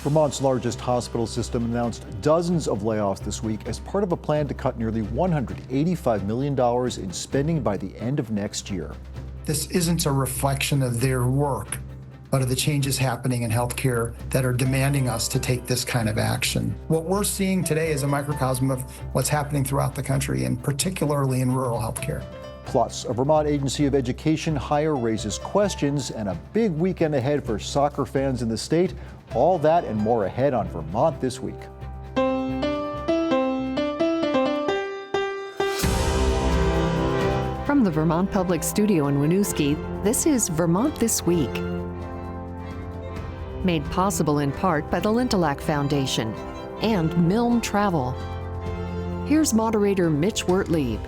Vermont's largest hospital system announced dozens of layoffs this week as part of a plan to cut nearly $185 million in spending by the end of next year. This isn't a reflection of their work, but of the changes happening in healthcare that are demanding us to take this kind of action. What we're seeing today is a microcosm of what's happening throughout the country, and particularly in rural healthcare. Plus, a Vermont Agency of Education hire raises questions and a big weekend ahead for soccer fans in the state. All that and more ahead on Vermont This Week. From the Vermont Public Studio in Winooski, this is Vermont This Week. Made possible in part by the Lintelak Foundation and Milne Travel. Here's moderator Mitch Wertlieb.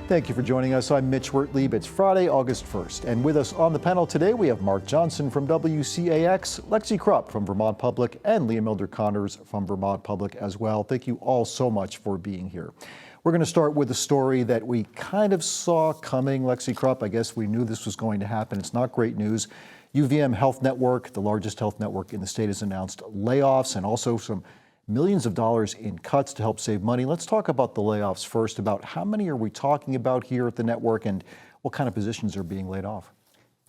Thank you for joining us. I'm Mitch Wertlieb. It's Friday, August 1st. And with us on the panel today, we have Mark Johnson from WCAX, Lexi Krupp from Vermont Public, and Leah Milder-Connors from Vermont Public as well. Thank you all so much for being here. We're going to start with a story that we kind of saw coming, Lexi Krupp. I guess we knew this was going to happen. It's not great news. UVM Health Network, the largest health network in the state, has announced layoffs and also some millions of dollars in cuts to help save money. Let's talk about the layoffs first, about how many are we talking about here at the network and what kind of positions are being laid off?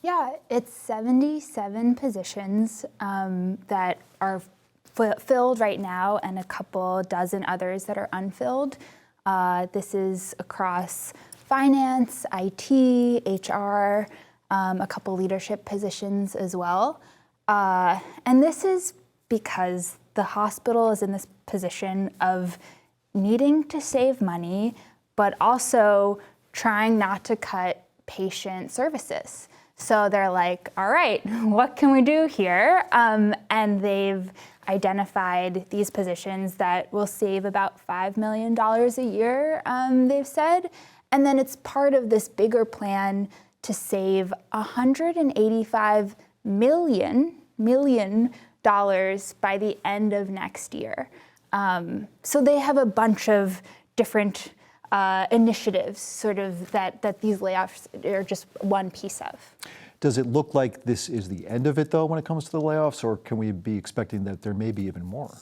Yeah, it's 77 positions that are filled right now and a couple dozen others that are unfilled. This is across finance, IT, HR, a couple leadership positions as well. And this is because the hospital is in this position of needing to save money, but also trying not to cut patient services. So they're like, all right, what can we do here? And they've identified these positions that will save about $5 million a year, they've said. And then it's part of this bigger plan to save $185 million by the end of next year. So they have a bunch of different initiatives sort of that these layoffs are just one piece of. Does it look like this is the end of it, though, when it comes to the layoffs, or can we be expecting that there may be even more?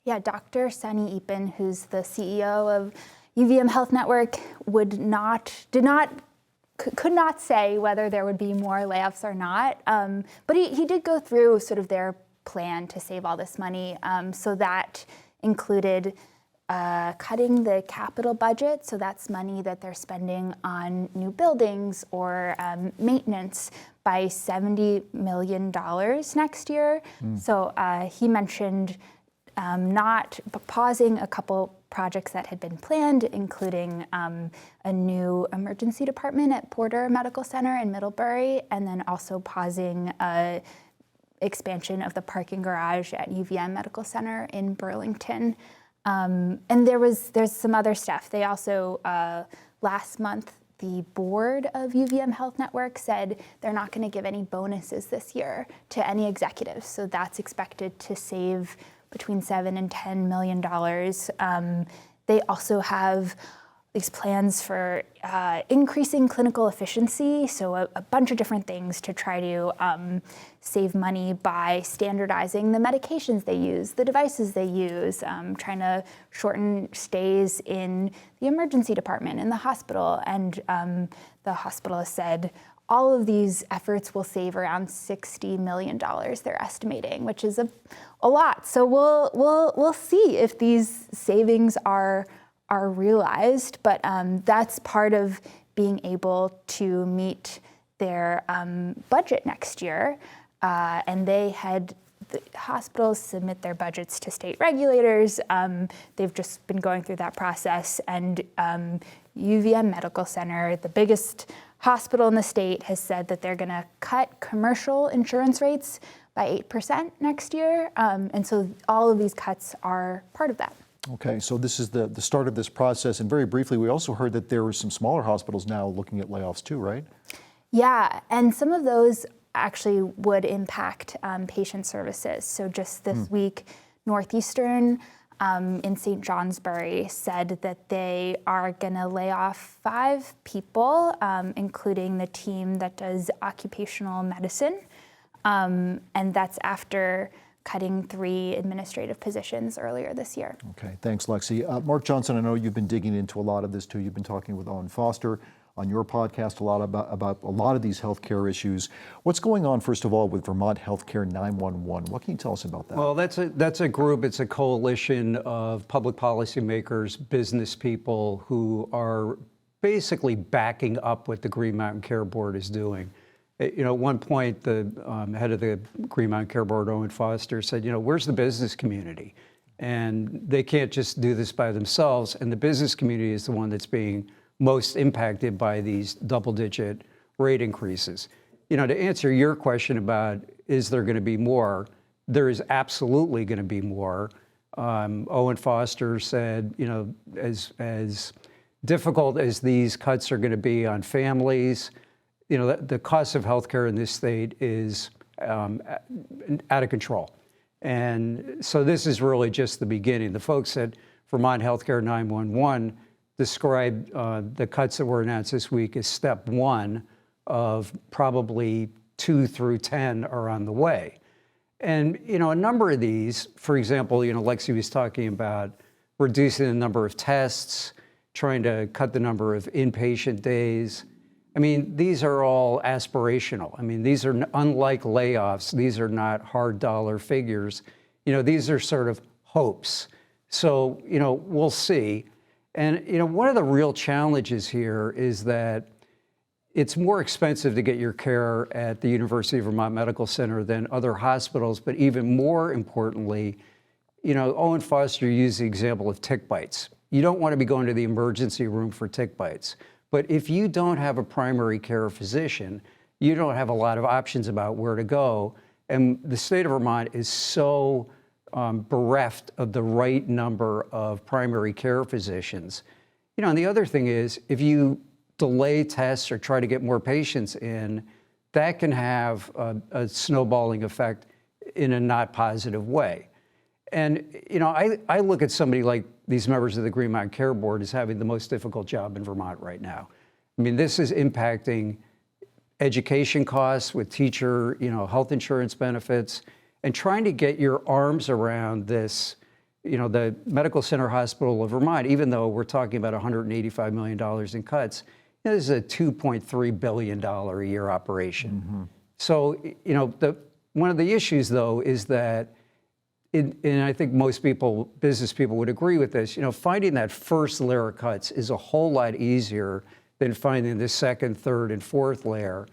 Yeah, Dr. Sunny Eapen, who's the CEO of UVM Health Network, could not say whether there would be more layoffs or not. But he did go through sort of their plan to save all this money. So that included cutting the capital budget. So that's money that they're spending on new buildings or maintenance by $70 million next year. So he mentioned not pausing a couple projects that had been planned, including a new emergency department at Porter Medical Center in Middlebury, and then also pausing expansion of the parking garage at UVM Medical Center in Burlington. And there's some other stuff. They also, last month, the board of UVM Health Network said they're not going to give any bonuses this year to any executives. So that's expected to save between $7 and $10 million. They also have these plans for increasing clinical efficiency, so a bunch of different things to try to save money by standardizing the medications they use, the devices they use, trying to shorten stays in the emergency department in the hospital. And the hospital has said all of these efforts will save around $60 million, they're estimating, which is a lot. So we'll see if these savings are realized, but that's part of being able to meet their budget next year. And the hospitals submit their budgets to state regulators. They've just been going through that process, and UVM Medical Center, the biggest hospital in the state, has said that they're going to cut commercial insurance rates by 8% next year. And so all of these cuts are part of that. Okay, so this is the start of this process. And very briefly, we also heard that there were some smaller hospitals now looking at layoffs too, right? Yeah, and some of those actually would impact patient services. So just this week, Northeastern in St. Johnsbury said that they are going to lay off 5 people, including the team that does occupational medicine. And that's after cutting 3 administrative positions earlier this year. Okay, thanks, Lexi. Mark Johnson, I know you've been digging into a lot of this too. You've been talking with Owen Foster on your podcast a lot about a lot of these healthcare issues. What's going on, first of all, with Vermont Healthcare 911? What can you tell us about that? Well, that's a group. It's a coalition of public policymakers, business people who are basically backing up what the Green Mountain Care Board is doing. You know, at one point, the head of the Green Mountain Care Board, Owen Foster, said, you know, where's the business community? And they can't just do this by themselves. And the business community is the one that's being most impacted by these double-digit rate increases. You know, to answer your question about is there going to be more, there is absolutely going to be more. Owen Foster said, you know, as difficult as these cuts are going to be on families, you know, the cost of healthcare in this state is out of control. And so this is really just the beginning. The folks at Vermont Healthcare 911 described the cuts that were announced this week as step 1 of probably 2 through 10 are on the way. And, you know, a number of these, for example, you know, Lexi was talking about reducing the number of tests, trying to cut the number of inpatient days. I mean, these are all aspirational. I mean, these are, unlike layoffs, these are not hard dollar figures. You know, these are sort of hopes. So, you know, we'll see. And, you know, one of the real challenges here is that it's more expensive to get your care at the University of Vermont Medical Center than other hospitals, but even more importantly, you know, Owen Foster used the example of tick bites. You don't want to be going to the emergency room for tick bites. But if you don't have a primary care physician, you don't have a lot of options about where to go. And the state of Vermont is so bereft of the right number of primary care physicians. You know, and the other thing is, if you delay tests or try to get more patients in, that can have a snowballing effect in a not positive way. And, you know, I look at somebody like these members of the Green Mountain Care Board as having the most difficult job in Vermont right now. I mean, this is impacting education costs with teacher, you know, health insurance benefits, and trying to get your arms around this, you know, the Medical Center Hospital of Vermont, even though we're talking about $185 million in cuts, you know, this is a $2.3 billion a year operation. Mm-hmm. So, you know, one of the issues, though, is that and I think most people, business people would agree with this, you know, finding that first layer of cuts is a whole lot easier than finding the second, third, and fourth layer.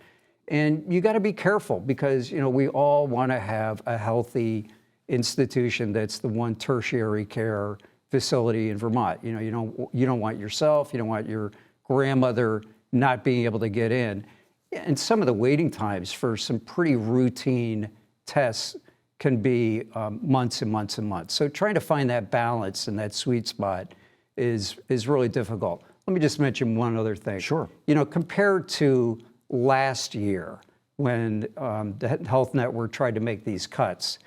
And you got to be careful because, you know, we all want to have a healthy institution that's the one tertiary care facility in Vermont. You know, you don't want yourself, you don't want your grandmother not being able to get in. And some of the waiting times for some pretty routine tests can be months and months and months. So trying to find that balance and that sweet spot is really difficult. Let me just mention one other thing. Sure. You know, compared to last year when the Health Network tried to make these cuts,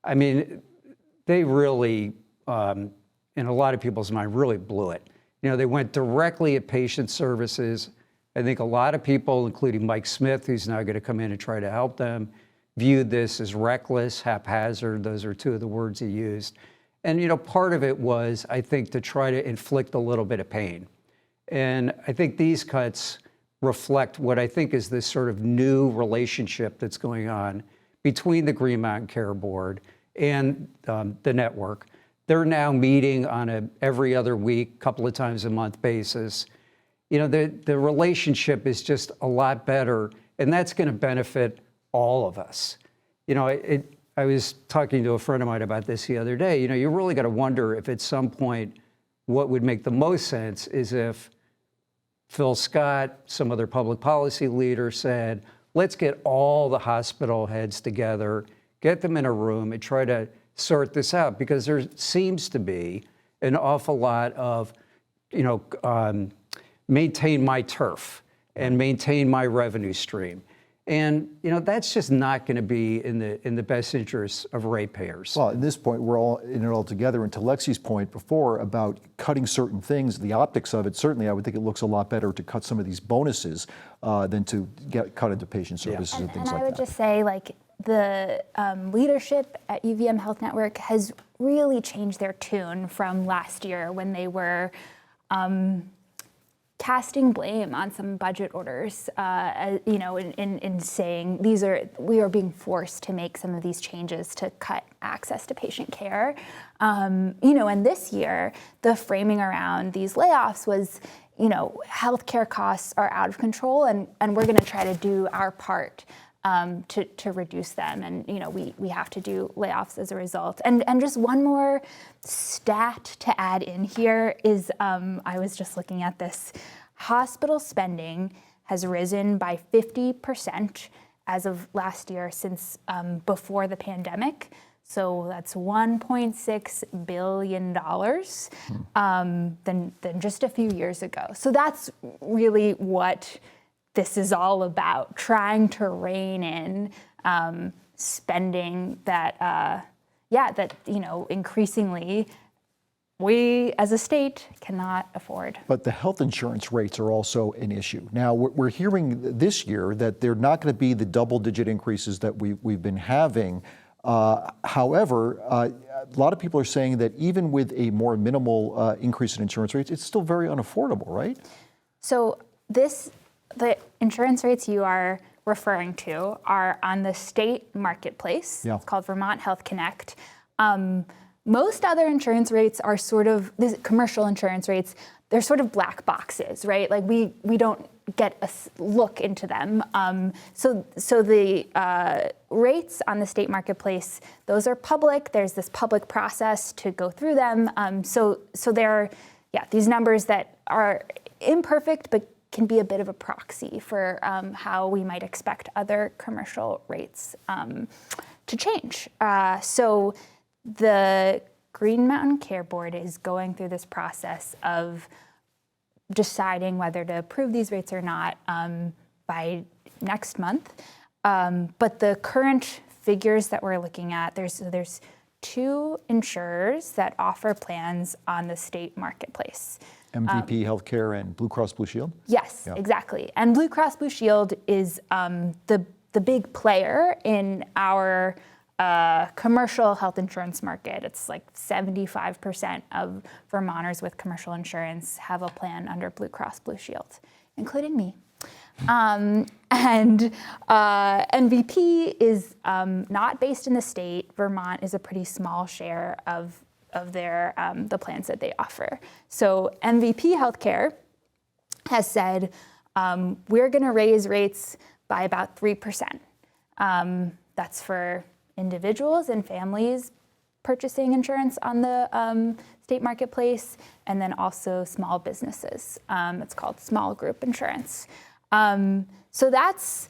I mean, they really, in a lot of people's mind, really blew it. You know, they went directly at patient services. I think a lot of people, including Mike Smith, who's now going to come in and try to help them, viewed this as reckless, haphazard. Those are two of the words he used. And, you know, part of it was, I think, to try to inflict a little bit of pain. And I think these cuts reflect what I think is this sort of new relationship that's going on between the Green Mountain Care Board and the network. They're now meeting on a every other week, couple of times a month basis. You know, the relationship is just a lot better, and that's going to benefit all of us. You know, I was talking to a friend of mine about this the other day. You know, you really got to wonder if at some point what would make the most sense is if Phil Scott, some other public policy leader said, let's get all the hospital heads together, get them in a room and try to sort this out, because there seems to be an awful lot of, you know, maintain my turf and maintain my revenue stream. And, you know, that's just not going to be in the best interests of ratepayers. Well, at this point, we're all in it all together. And to Lexi's point before about cutting certain things, the optics of it, certainly I would think it looks a lot better to cut some of these bonuses than to get cut into patient services and things like that. And I would just say, like, the leadership at UVM Health Network has really changed their tune from last year when they were casting blame on some budget orders, in saying we are being forced to make some of these changes to cut access to patient care. And this year, the framing around these layoffs was, healthcare costs are out of control, and we're going to try to do our part to reduce them, and we have to do layoffs as a result. And just one more stat to add in here is I was just looking at this. Hospital spending has risen by 50% as of last year since before the pandemic. So that's $1.6 billion than just a few years ago. So that's really what this is all about, trying to rein in spending that increasingly we as a state cannot afford. But the health insurance rates are also an issue. Now, we're hearing this year that they're not going to be the double-digit increases that we've been having. However, a lot of people are saying that even with a more minimal increase in insurance rates, it's still very unaffordable, right? So the insurance rates you are referring to are on the state marketplace. Yeah. It's called Vermont Health Connect. Most other insurance rates are sort of, these commercial insurance rates, they're sort of black boxes, right? Like we don't get a look into them. So the rates on the state marketplace, those are public. There's this public process to go through them. So they're, these numbers that are imperfect, but can be a bit of a proxy for how we might expect other commercial rates to change. So the Green Mountain Care Board is going through this process of deciding whether to approve these rates or not by next month. But the current figures that we're looking at, there's two insurers that offer plans on the state marketplace. MVP Healthcare and Blue Cross Blue Shield? Yes, exactly. And Blue Cross Blue Shield is the big player in our commercial health insurance market. It's like 75% of Vermonters with commercial insurance have a plan under Blue Cross Blue Shield, including me. And MVP is not based in the state. Vermont is a pretty small share of their the plans that they offer. So MVP Healthcare has said we're going to raise rates by about 3%. That's for individuals and families purchasing insurance on the state marketplace, and then also small businesses. It's called small group insurance. So that's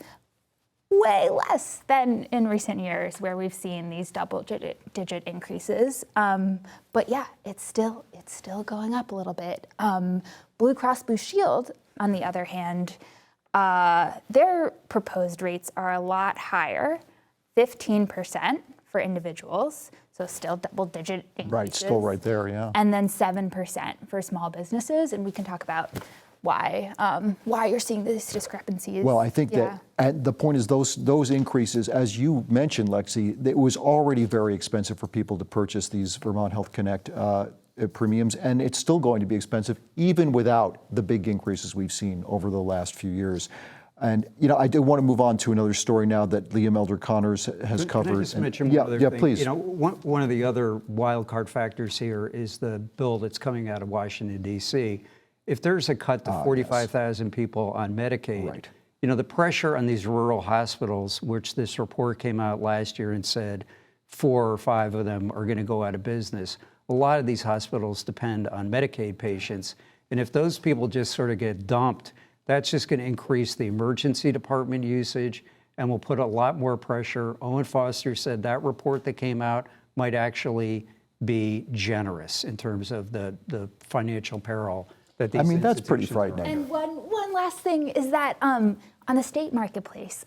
way less than in recent years where we've seen these double-digit increases. But yeah, it's still going up a little bit. Blue Cross Blue Shield, on the other hand, their proposed rates are a lot higher, 15% for individuals, so still double-digit increases. Right, still right there, yeah. And then 7% for small businesses, and we can talk about why you're seeing these discrepancies. Well, I think that the point is those increases, as you mentioned, Lexi, it was already very expensive for people to purchase these Vermont Health Connect premiums, and it's still going to be expensive even without the big increases we've seen over the last few years. And I do want to move on to another story now that Liam Elder Connors has covered. Can I just mention one other thing? Yeah, please. One of the other wild card factors here is the bill that's coming out of Washington, D.C. If there's a cut to 45,000 people on Medicaid, right. The pressure on these rural hospitals, which this report came out last year and said 4 or 5 of them are going to go out of business. A lot of these hospitals depend on Medicaid patients. And if those people just sort of get dumped, that's just going to increase the emergency department usage and will put a lot more pressure. Owen Foster said that report that came out might actually be generous in terms of the financial peril that these that's pretty frightening. And one last thing is that on the state marketplace,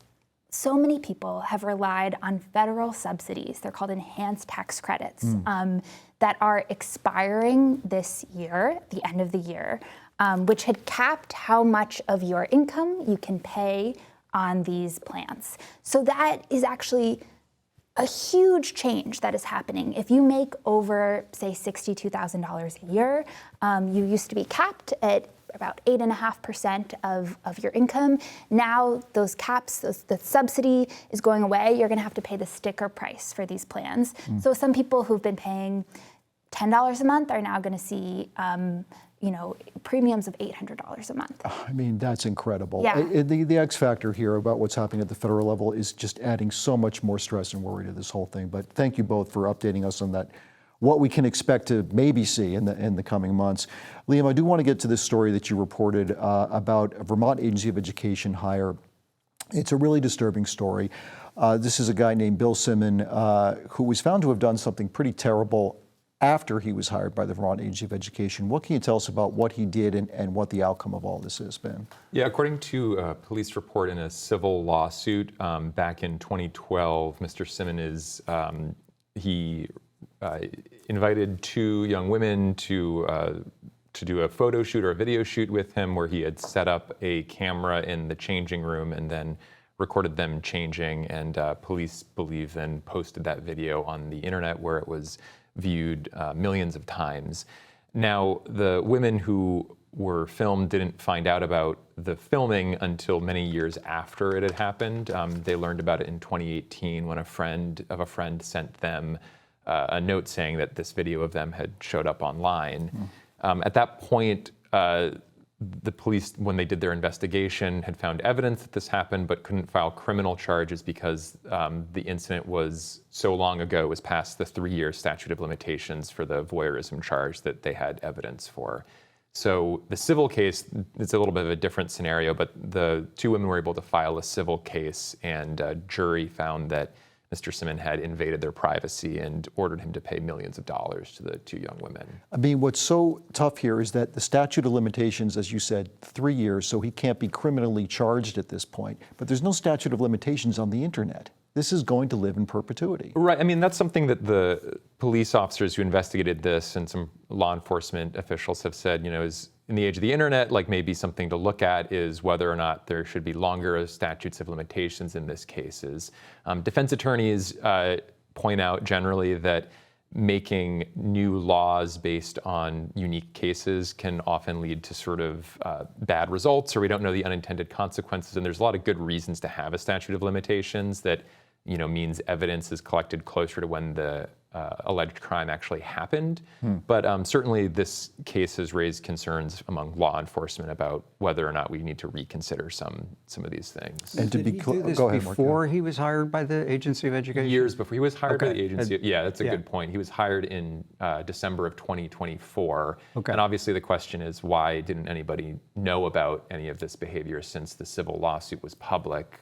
so many people have relied on federal subsidies. They're called enhanced tax credits that are expiring this year, the end of the year, which had capped how much of your income you can pay on these plans. So that is actually a huge change that is happening. If you make over, say, $62,000 a year, you used to be capped at about 8.5% of your income. Now those caps, the subsidy is going away. You're going to have to pay the sticker price for these plans. So some people who've been paying $10 a month are now going to see premiums of $800 a month. I mean, that's incredible. Yeah. The X factor here about what's happening at the federal level is just adding so much more stress and worry to this whole thing. But thank you both for updating us on that, what we can expect to maybe see in the coming months. Liam, I do want to get to this story that you reported about a Vermont Agency of Education hire. It's a really disturbing story. This is a guy named Bill Simmon who was found to have done something pretty terrible after he was hired by the Vermont Agency of Education. What can you tell us about what he did and what the outcome of all this has been? Yeah, according to a police report in a civil lawsuit back in 2012, Mr. Simmon he invited two young women to do a photo shoot or a video shoot with him, where he had set up a camera in the changing room and then recorded them changing, and police believe then posted that video on the internet, where it was viewed millions of times. Now, the women who were filmed didn't find out about the filming until many years after it had happened. They learned about it in 2018 when a friend of a friend sent them a note saying that this video of them had showed up online. At that point, the police, when they did their investigation, had found evidence that this happened, but couldn't file criminal charges because the incident was so long ago, it was past the 3-year statute of limitations for the voyeurism charge that they had evidence for. So the civil case, it's a little bit of a different scenario, but the two women were able to file a civil case, and a jury found that Mr. Simmon had invaded their privacy and ordered him to pay millions of dollars to the two young women. I mean, what's so tough here is that the statute of limitations, as you said, 3 years, so he can't be criminally charged at this point. But there's no statute of limitations on the internet. This is going to live in perpetuity. Right. I mean, that's something that the police officers who investigated this and some law enforcement officials have said, is in the age of the internet, like maybe something to look at is whether or not there should be longer statutes of limitations in this cases. Defense attorneys point out generally that making new laws based on unique cases can often lead to sort of bad results, or we don't know the unintended consequences. And there's a lot of good reasons to have a statute of limitations that means evidence is collected closer to when the alleged crime actually happened. But certainly this case has raised concerns among law enforcement about whether or not we need to reconsider some of these things. And to Did be he do clear, this go ahead, Mark. before he was hired by the Agency of Education? Years before. He was hired by Okay. the agency. Yeah, that's a Yeah. good point. He was hired in December of 2024. Okay. And obviously the question is, why didn't anybody know about any of this behavior since the civil lawsuit was public?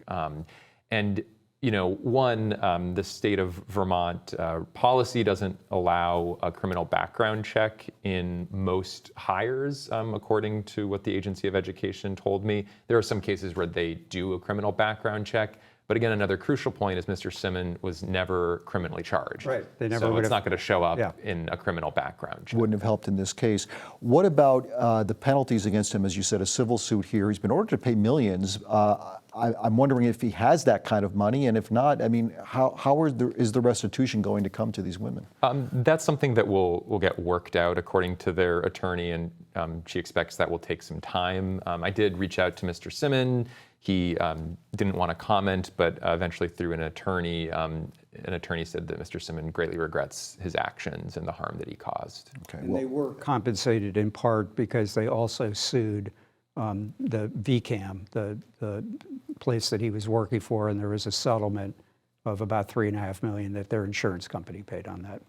The state of Vermont policy doesn't allow a criminal background check in most hires, according to what the Agency of Education told me. There are some cases where they do a criminal background check. But again, another crucial point is Mr. Simmon was never criminally charged. Right. They never so would it's have- not going to show up Yeah. in a criminal background check. Wouldn't have helped in this case. What about the penalties against him? As you said, a civil suit here. He's been ordered to pay millions. I'm wondering if he has that kind of money, and if not, I mean, how is the restitution going to come to these women? That's something that will get worked out according to their attorney, and she expects that will take some time. I did reach out to Mr. Simmon. He didn't want to comment, but eventually through an attorney said that Mr. Simmon greatly regrets his actions and the harm that he caused. Okay. And they were compensated in part because they also sued the VCAM, the place that he was working for, and there was a settlement of about $3.5 million that their insurance company paid on that.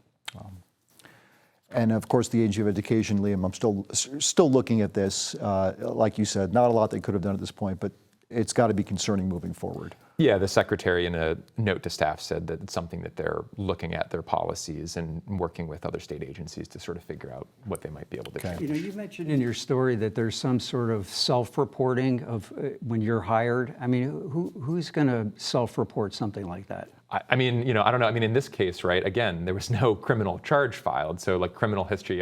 And of course, the Agency of Education, Liam, I'm still looking at this. Like you said, not a lot they could have done at this point, but it's got to be concerning moving forward. Yeah, the secretary in a note to staff said that it's something that they're looking at their policies and working with other state agencies to sort of figure out what they might be able to change. You mentioned in your story that there's some sort of self-reporting of when you're hired. I mean, who's going to self-report something like that? I mean, I don't know. I mean, in this case, right, again, there was no criminal charge filed. So like criminal history,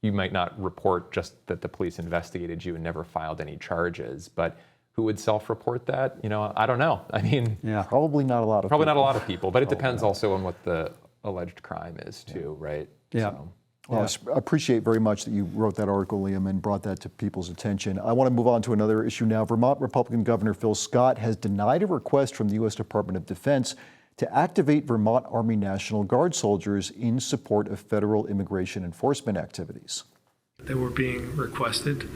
you might not report just that the police investigated you and never filed any charges. But who would self-report that? I don't know. I mean, Probably not a lot of probably not a people. lot of people, but it depends also on what the alleged crime is too, right? Yeah. So. Well, I appreciate very much that you wrote that article, Liam, and brought that to people's attention. I want to move on to another issue now. Vermont Republican Governor Phil Scott has denied a request from the U.S. Department of Defense to activate Vermont Army National Guard soldiers in support of federal immigration enforcement activities. They were being requested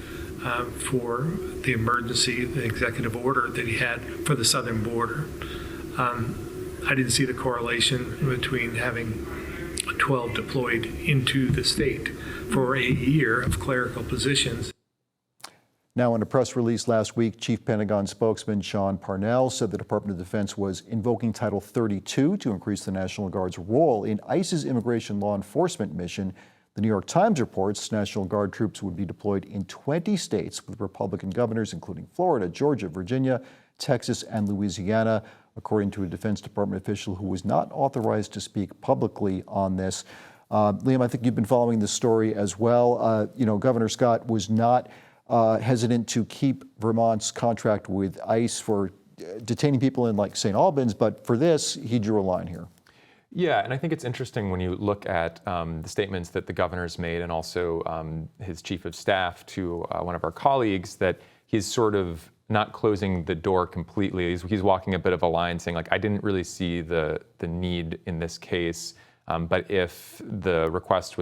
for the emergency, the executive order that he had for the southern border. I didn't see the correlation between having 12 deployed into the state for a year of clerical positions. Now, in a press release last week, Chief Pentagon spokesman Sean Parnell said the Department of Defense was invoking Title 32 to increase the National Guard's role in ICE's immigration law enforcement mission. The New York Times reports National Guard troops would be deployed in 20 states with Republican governors, including Florida, Georgia, Virginia, Texas, and Louisiana, according to a Defense Department official who was not authorized to speak publicly on this. Liam, I think you've been following this story as well. Governor Scott was not hesitant to keep Vermont's contract with ICE for detaining people in like St. Albans, but for this, he drew a line here. Yeah, and I think it's interesting when you look at the statements that the governor's made and also his chief of staff to one of our colleagues, that he's sort of not closing the door completely. He's walking a bit of a line saying, like, I didn't really see the need in this case, but if the request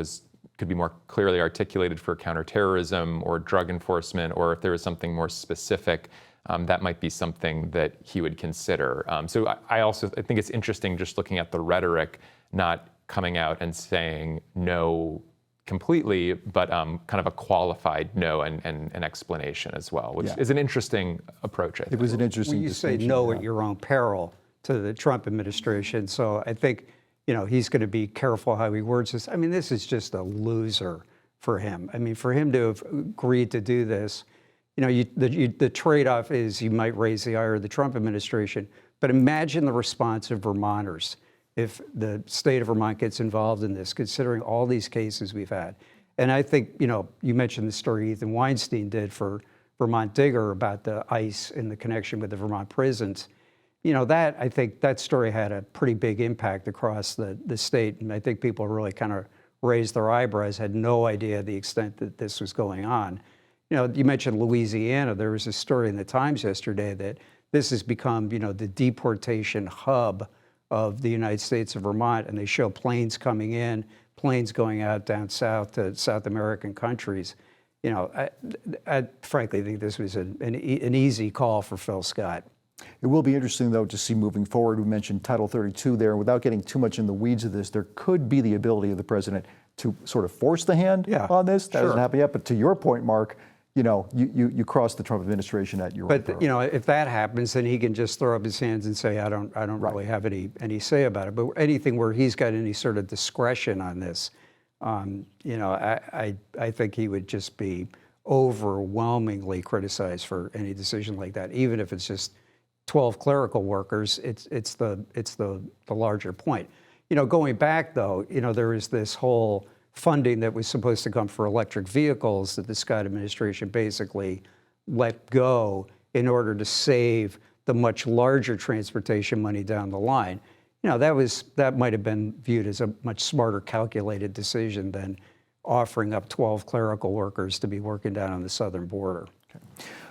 could be more clearly articulated for counterterrorism or drug enforcement, or if there was something more specific, that might be something that he would consider. So I think it's interesting just looking at the rhetoric, not coming out and saying no completely, but kind of a qualified no and an explanation as well, which is an interesting approach, I think. It was an interesting You say distinction. no at your own peril to the Trump administration. So I think, he's going to be careful how he words this. I mean, this is just a loser for him. I mean, for him to have agreed to do this, the trade-off is you might raise the ire of the Trump administration, but imagine the response of Vermonters if the state of Vermont gets involved in this, considering all these cases we've had. And I think, you mentioned the story Ethan Weinstein did for Vermont Digger about the ICE and the connection with the Vermont prisons. I think that story had a pretty big impact across the state. And I think people really kind of raised their eyebrows, had no idea the extent that this was going on. You mentioned Louisiana. There was a story in the Times yesterday that this has become, the deportation hub of the United States of Vermont, and they show planes coming in, planes going out down south to South American countries. I frankly think this was an easy call for Phil Scott. It will be interesting, though, to see moving forward. We mentioned Title 32 there. Without getting too much in the weeds of this, there could be the ability of the president to sort of force the hand on this. That hasn't happened yet. But to your point, Mark, you cross the Trump administration at your own peril. If that happens, then he can just throw up his hands and say, I don't really have any say about it. But anything where he's got any sort of discretion on this, I think he would just be overwhelmingly criticized for any decision like that, even if it's just 12 clerical workers. It's the larger point. Going back though, there was this whole funding that was supposed to come for electric vehicles that the Scott administration basically let go in order to save the much larger transportation money down the line. That might have been viewed as a much smarter, calculated decision than offering up 12 clerical workers to be working down on the southern border. Okay.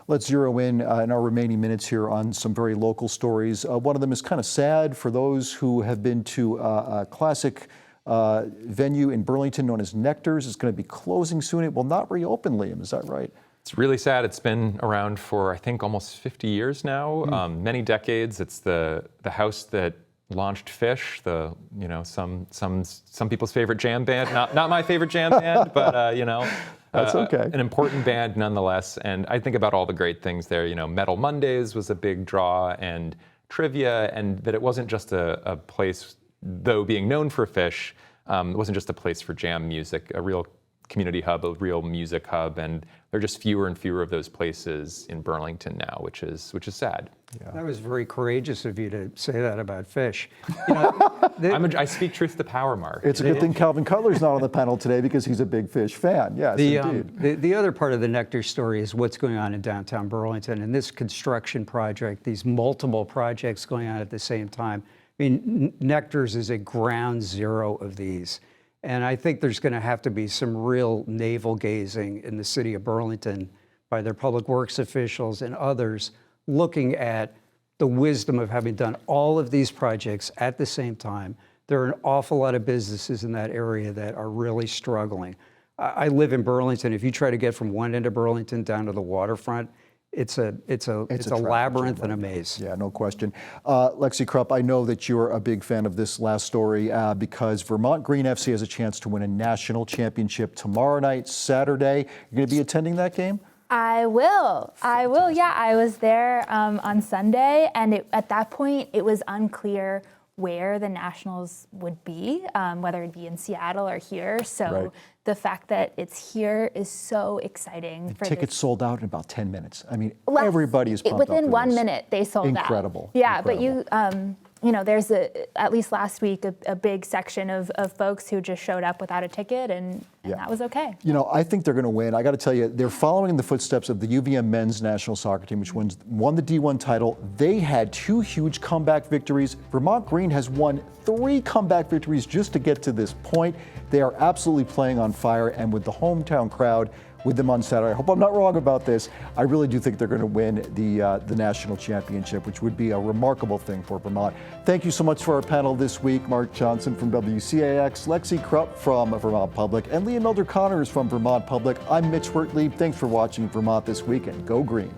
Let's zero in our remaining minutes here on some very local stories. One of them is kind of sad for those who have been to a classic venue in Burlington known as Nectar's. It's going to be closing soon. It will not reopen, Liam. Is that right? It's really sad. It's been around for, I think, almost 50 years now, many decades. It's the house that launched Fish, some people's favorite jam band. Not my favorite jam band, but that's okay. An important band nonetheless. And I think about all the great things there. Metal Mondays was a big draw, and trivia, and that it wasn't just a place, though being known for Fish, it wasn't just a place for jam music. A real community hub, a real music hub, and there are just fewer and fewer of those places in Burlington now, which is sad. That was very courageous of you to say that about fish. You know, I speak truth to power, Mark. It's a good thing Calvin Cutler's not on the panel today because he's a big fish fan. Yes, indeed. The other part of the Nectar story is what's going on in downtown Burlington and this construction project, these multiple projects going on at the same time. I mean, Nectar's is a ground zero of these. And I think there's going to have to be some real navel gazing in the city of Burlington by their public works officials and others looking at the wisdom of having done all of these projects at the same time. There are an awful lot of businesses in that area that are really struggling. I live in Burlington. If you try to get from one end of Burlington down to the waterfront, it's a labyrinth and a maze. Yeah, no question. Lexi Krupp, I know that you're a big fan of this last story because Vermont Green FC has a chance to win a national championship tomorrow night, Saturday. You're going to be attending that game? I will. Yeah, I was there on Sunday, and at that point, it was unclear where the Nationals would be, whether it'd be in Seattle or here. So the fact that it's here is so exciting. Tickets sold out in about 10 minutes. I mean, everybody is pumped within up for 1 this. minute, they sold out. Incredible. Yeah, but you know, there's at least last week a big section of folks who just showed up without a ticket, and that was okay. You know, I think they're going to win. I got to tell you, they're following in the footsteps of the UVM men's national soccer team, which won the D1 title. They had 2 huge comeback victories. Vermont Green has won 3 comeback victories just to get to this point. They are absolutely playing on fire, and with the hometown crowd with them on Saturday, I hope I'm not wrong about this, I really do think they're going to win the national championship, which would be a remarkable thing for Vermont. Thank you so much for our panel this week. Mark Johnson from WCAX, Lexi Krupp from Vermont Public, and Leah Milder-Connors from Vermont Public. I'm Mitch Wertlieb. Thanks for watching Vermont This Week, and go green.